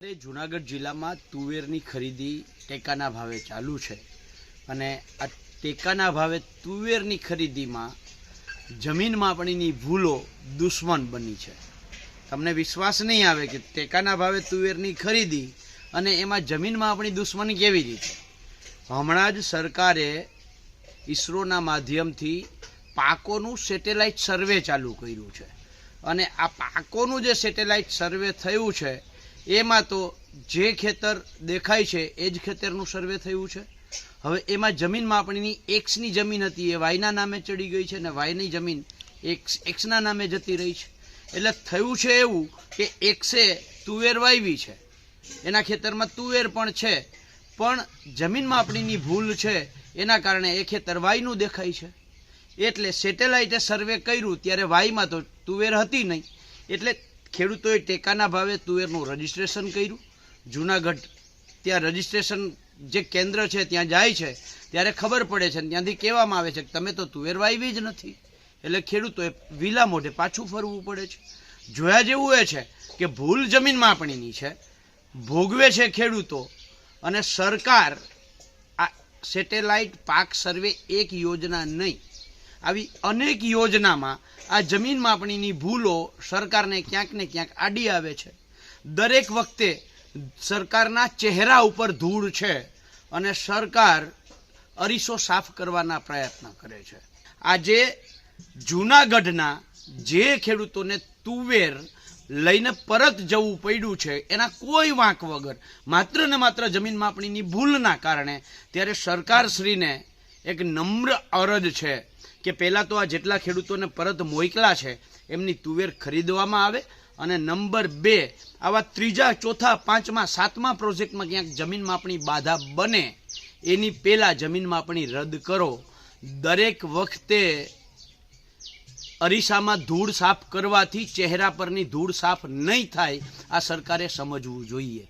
जूनागढ़ जिला में तुवेरनी खरीदी टेकाना भावे चालू है अने आ टेकाना भावे तुवेरनी खरीदी में जमीन मापणीनी भूलो दुश्मन बनी है। तमने विश्वास नहीं आवे कि टेकाना भावे तुवेरनी खरीदी अने एमां जमीन मापणी दुश्मनी केवी रीते। हमणां ज सरकारे ईसरोना माध्यमथी पाकोनुं सेटेलाइट सर्वे चालू कर्युं छे अने आ पाकोनुं जे सेटेलाइट सर्वे थयुं छे एमां तो जे खेतर देखाय छे एज खेतरनुं सर्वे थयुं छे। हवे एमां जमीन मापणीनी एक्सनी जमीन हती ए वायना नामे चढ़ी गई छे ने वायनी जमीन एक्सना नामे जती रही छे। एटले थयुं छे एवुं के एक्से तुवेर वावी छे, एना खेतरमां तुवेर पण छे, पण जमीन मापणीनी भूल छे एना कारणे ए खेतर वायनुं देखाय छे। एटले सेटेलाइटे सर्वे कर्युं त्यारे वायमां तो तुवेर हती नहीं, एटले खेडूतोए टेकाना भावे तुवेरनुं रजिस्ट्रेशन कर्युं। जूनागढ़ त्यां रजिस्ट्रेशन जे केन्द्र छे त्यां जाय छे त्यारे खबर पड़े छे, त्यांथी कहेवामां आवे छे के तमे तो तुवेर वावी ज नथी। एटले खेडूतोए वीला मोढे पाछुं फरवुं पड़े छे। जोया जेवुं ए छे के भूल जमीन मापणीनी छे, भोगवे छे खेडूतो अने सरकार आ सेटेलाइट पाक सर्वे एक योजना नहीं, आवी अनेक योजनामां आ जमीन मापणीनी भूलो सरकारने क्यांक ने क्यांक आडी आवे छे। दरेक वखते सरकारना चेहरा उपर धूळ छे अने सरकार अरीसो साफ करवाना प्रयत्न करे छे। आजे जूनागढ़ना जे खेडूतोने तुवेर लईने परत जवुं पड्युं छे एना कोई वांक वगर मात्र ने मात्र जमीन मापणीनी भूलना कारणे त्यारे सरकारश्रीने एक नम्र अरज छे के पहला तो आ जेटला खेडूतोने परत मोकला छे एमनी तुवेर खरीदवामां आवे अने नंबर 2 आवा त्रीजा चौथा पांचमा सातमा प्रोजेक्ट में क्यांक जमीन मापणी बाधा बने एनी पहेला जमीन मापणी रद्द करो। दरेक वखते अरीसामां धूळ साफ करवाथी चेहरा परनी धूळ साफ नहीं थाय, आ सरकारे समजवुं जोईए।